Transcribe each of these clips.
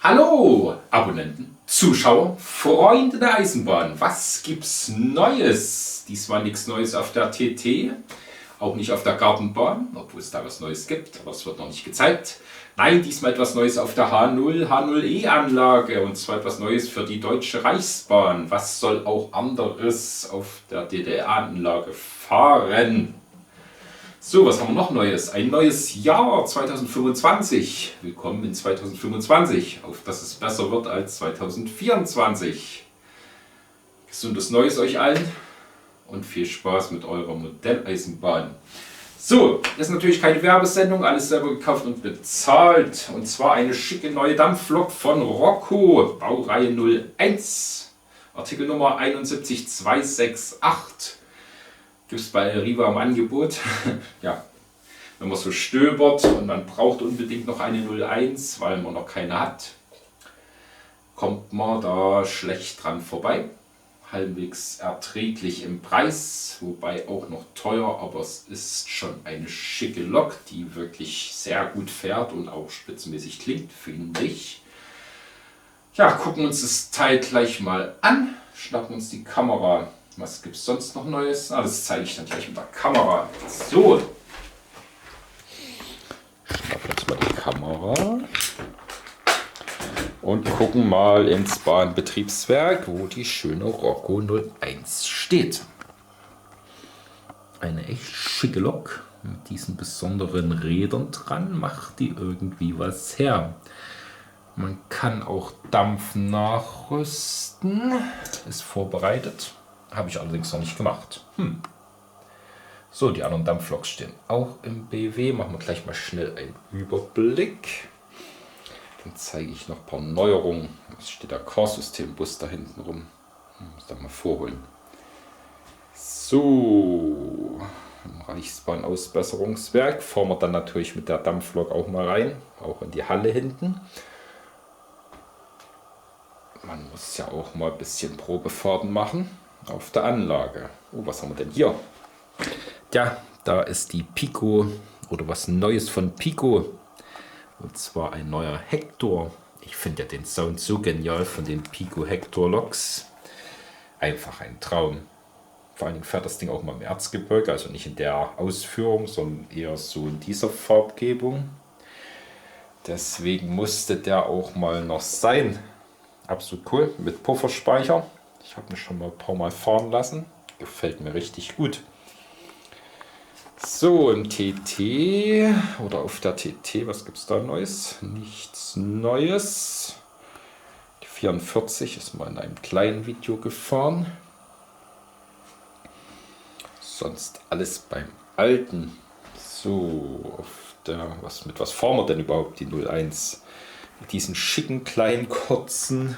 Hallo Abonnenten, Zuschauer, Freunde der Eisenbahn. Was gibt's Neues? Diesmal nichts Neues auf der TT, auch nicht auf der Gartenbahn, obwohl es da was Neues gibt, aber es wird noch nicht gezeigt. Nein, diesmal etwas Neues auf der H0E-Anlage und zwar etwas Neues für die Deutsche Reichsbahn. Was soll auch anderes auf der DDR-Anlage fahren? So, was haben wir noch Neues? Ein neues Jahr 2025. Willkommen in 2025, auf dass es besser wird als 2024. Gesundes Neues euch allen und viel Spaß mit eurer Modelleisenbahn. So, das ist natürlich keine Werbesendung, alles selber gekauft und bezahlt. Und zwar eine schicke neue Dampflok von Roco, Baureihe 01, Artikelnummer 71268. Gibt es bei Riva im Angebot. Ja, wenn man so stöbert und man braucht unbedingt noch eine 01, weil man noch keine hat, kommt man da schlecht dran vorbei. Halbwegs erträglich im Preis, wobei auch noch teuer, aber es ist schon eine schicke Lok, die wirklich sehr gut fährt und auch spitzenmäßig klingt, finde ich. Ja, gucken uns das Teil gleich mal an, schnappen uns die Kamera. Was gibt es sonst noch Neues? Das zeige ich dann gleich mit der Kamera. So. Schnappen uns mal die Kamera. Und gucken mal ins Bahnbetriebswerk, wo die schöne Roco 01 steht. Eine echt schicke Lok. Mit diesen besonderen Rädern dran macht die irgendwie was her. Man kann auch Dampf nachrüsten. Ist vorbereitet. Habe ich allerdings noch nicht gemacht. So, die anderen Dampfloks stehen auch im BW. Machen wir gleich mal schnell einen Überblick. Dann zeige ich noch ein paar Neuerungen. Es steht der Car-System-Bus da hinten rum. Muss da mal vorholen. So, im Reichsbahn-Ausbesserungswerk fahren wir dann natürlich mit der Dampflok auch mal rein. Auch in die Halle hinten. Man muss ja auch mal ein bisschen Probefahrten machen auf der Anlage. Oh, was haben wir denn hier? Ja, da ist die Pico oder was Neues von Pico. Und zwar ein neuer Hector. Ich finde ja den Sound so genial von den Pico Hector Loks. Einfach ein Traum. Vor allen Dingen fährt das Ding auch mal im Erzgebirge, also nicht in der Ausführung, sondern eher so in dieser Farbgebung. Deswegen musste der auch mal noch sein. Absolut cool, mit Pufferspeicher. Ich habe mich schon mal ein paar Mal fahren lassen. Gefällt mir richtig gut. So, im TT oder auf der TT, was gibt es da Neues? Nichts Neues. Die 44 ist mal in einem kleinen Video gefahren. Sonst alles beim Alten. So, auf der, mit was fahren wir denn überhaupt die 01? Mit diesen schicken, kleinen, kurzen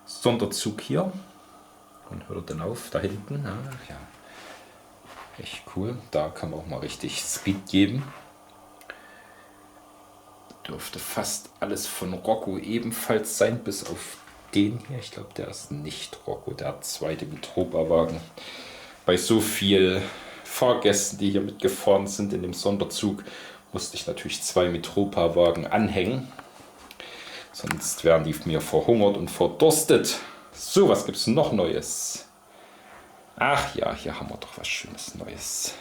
Sonderzug hier. Und hört er denn auf? Da hinten. Ja. Echt cool. Da kann man auch mal richtig Speed geben. Dürfte fast alles von Roco ebenfalls sein, bis auf den hier. Ich glaube, der ist nicht Roco, der zweite Mitropa-Wagen. Bei so viel Fahrgästen, die hier mitgefahren sind in dem Sonderzug, musste ich natürlich 2 Mitropa-Wagen anhängen. Sonst wären die mir verhungert und verdurstet. So, was gibt es noch Neues? Ach ja, hier haben wir doch was Schönes Neues.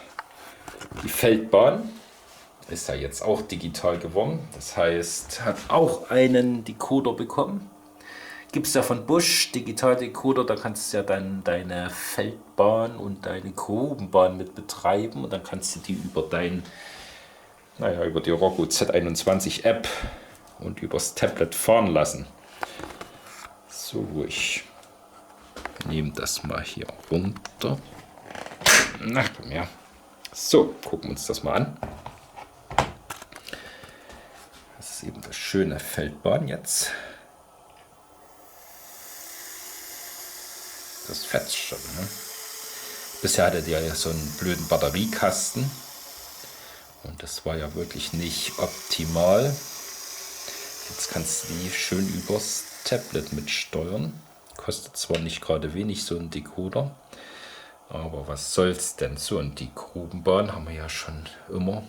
Die Feldbahn ist ja jetzt auch digital geworden. Das heißt, hat auch einen Decoder bekommen. Gibt es ja von Bosch, Digital-Decoder, da kannst du ja dann deine Feldbahn und deine Grubenbahn mit betreiben. Und dann kannst du die über über die Roco Z21 App und übers Tablet fahren lassen. So, ich nehme das mal hier runter. Ach komm her. So, gucken wir uns das mal an. Das ist eben das schöne Feldbahn jetzt. Das fetzt schon. Ne? Bisher hatte der ja so einen blöden Batteriekasten. Und das war ja wirklich nicht optimal. Jetzt kannst du die schön übers Tablet mitsteuern. Kostet zwar nicht gerade wenig so ein Decoder, aber was soll's denn so? Und die Grubenbahn haben wir ja schon immer.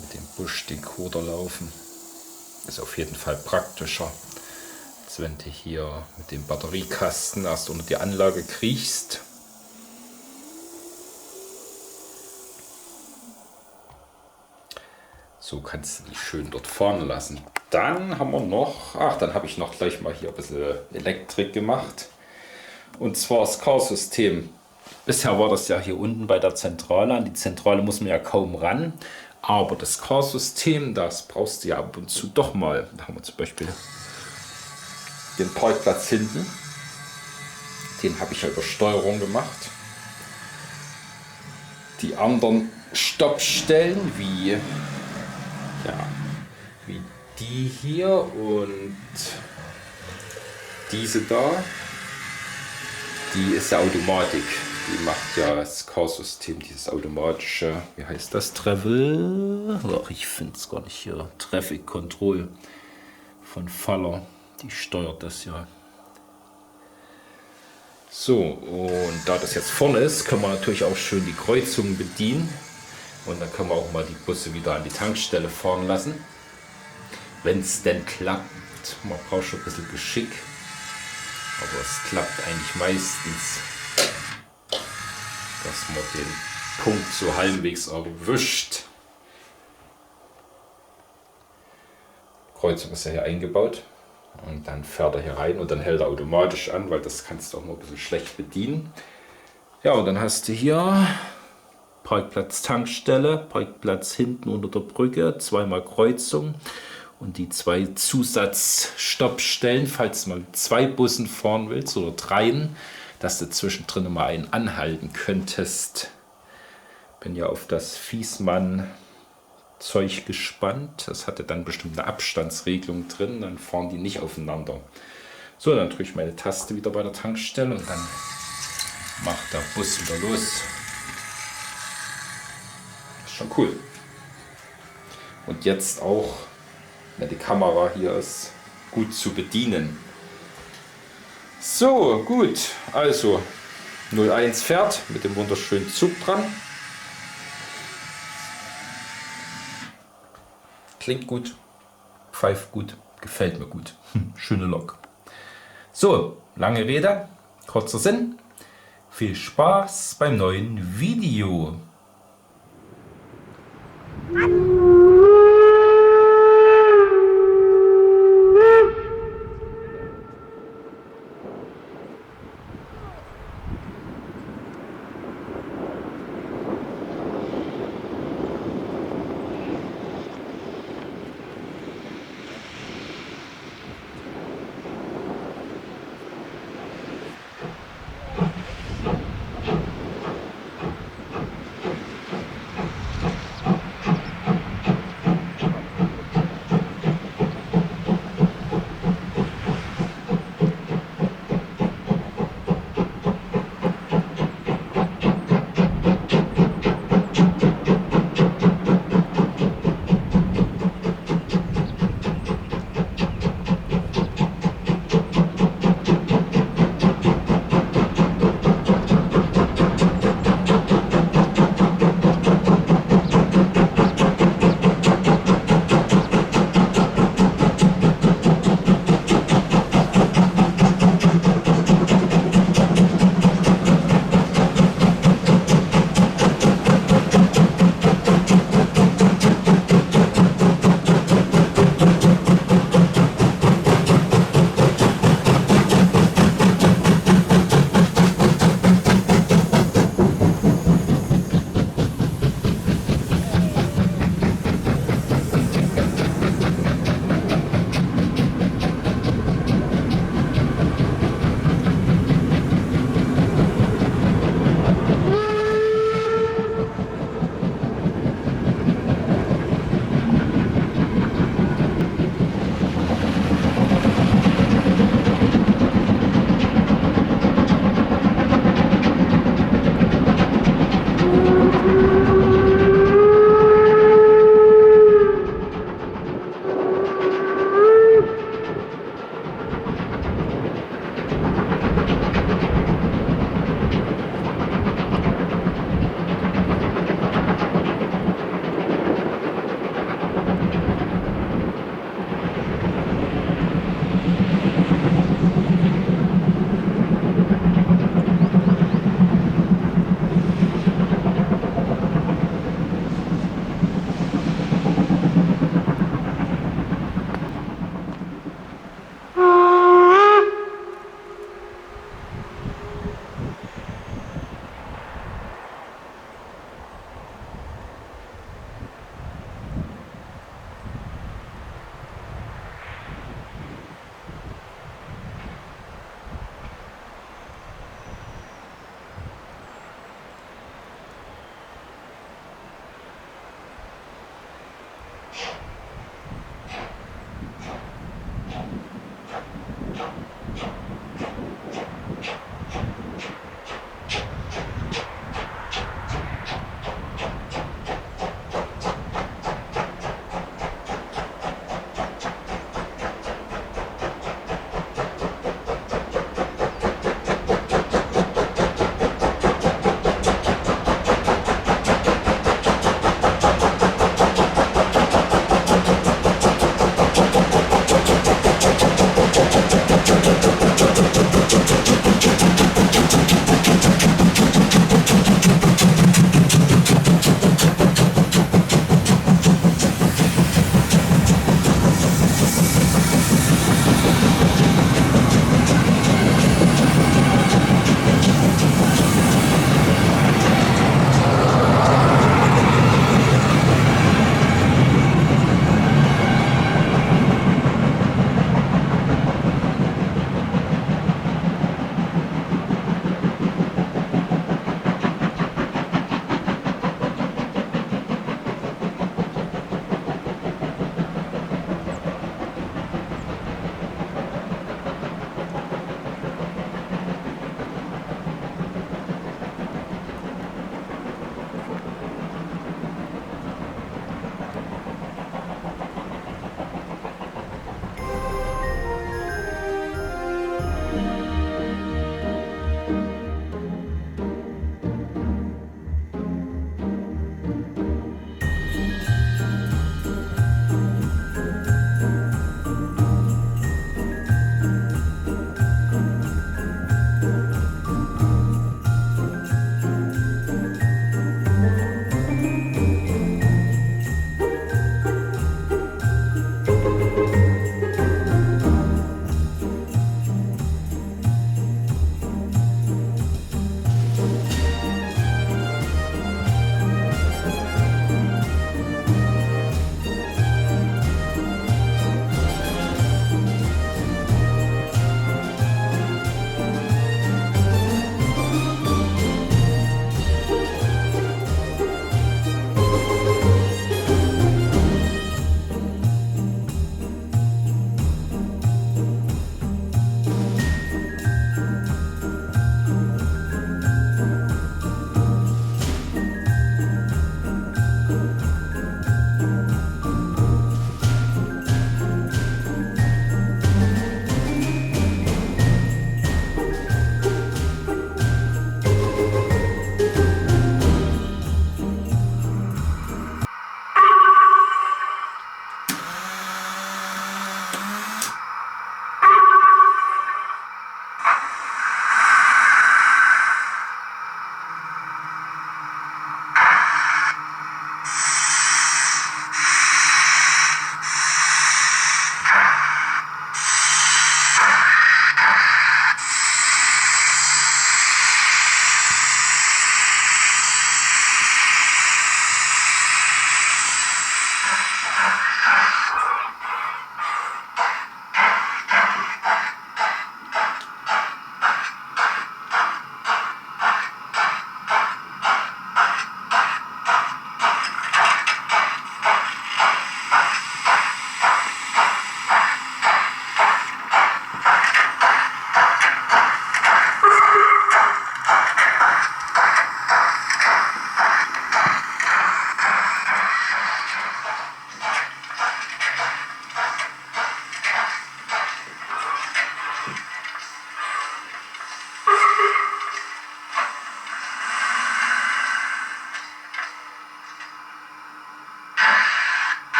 Mit dem durch den Koder laufen. Ist auf jeden Fall praktischer, als wenn du hier mit dem Batteriekasten erst unter die Anlage kriechst. So kannst du die schön dort vorne lassen. Dann haben wir noch, dann habe ich noch gleich mal hier ein bisschen Elektrik gemacht. Und zwar das Car-System. Bisher war das ja hier unten bei der Zentrale. An die Zentrale muss man ja kaum ran. Aber das Car-System, das brauchst du ja ab und zu doch mal. Da haben wir zum Beispiel den Parkplatz hinten. Den habe ich ja über Steuerung gemacht. Die anderen Stoppstellen wie die hier und diese da, die ist ja Automatik. Die macht ja das Car-System, dieses automatische, wie heißt das? Travel? Ach, ich finde es gar nicht hier. Traffic Control von Faller. Die steuert das ja. So, und da das jetzt vorne ist, können wir natürlich auch schön die Kreuzungen bedienen. Und dann können wir auch mal die Busse wieder an die Tankstelle fahren lassen. Wenn es denn klappt. Man braucht schon ein bisschen Geschick. Aber es klappt eigentlich meistens, dass man den Punkt so halbwegs erwischt. Die Kreuzung ist ja hier eingebaut. Und dann fährt er hier rein und dann hält er automatisch an, weil das kannst du auch mal ein bisschen schlecht bedienen. Ja, und dann hast du hier Parkplatz Tankstelle, Parkplatz hinten unter der Brücke, zweimal Kreuzung und die 2 Zusatzstoppstellen, falls du mal mit 2 Bussen fahren willst oder 3, dass du zwischendrin mal einen anhalten könntest. Bin ja auf das Fiesmann-Zeug gespannt. Das hatte dann bestimmt eine Abstandsregelung drin, dann fahren die nicht aufeinander. So, dann drücke ich meine Taste wieder bei der Tankstelle und dann macht der Bus wieder los. Das ist schon cool. Und jetzt auch, die Kamera hier ist gut zu bedienen. So, gut. Also 01 fährt mit dem wunderschönen Zug dran. Klingt gut, pfeift gut, gefällt mir gut. Schöne Lok. So, lange Rede, kurzer Sinn. Viel Spaß beim neuen Video.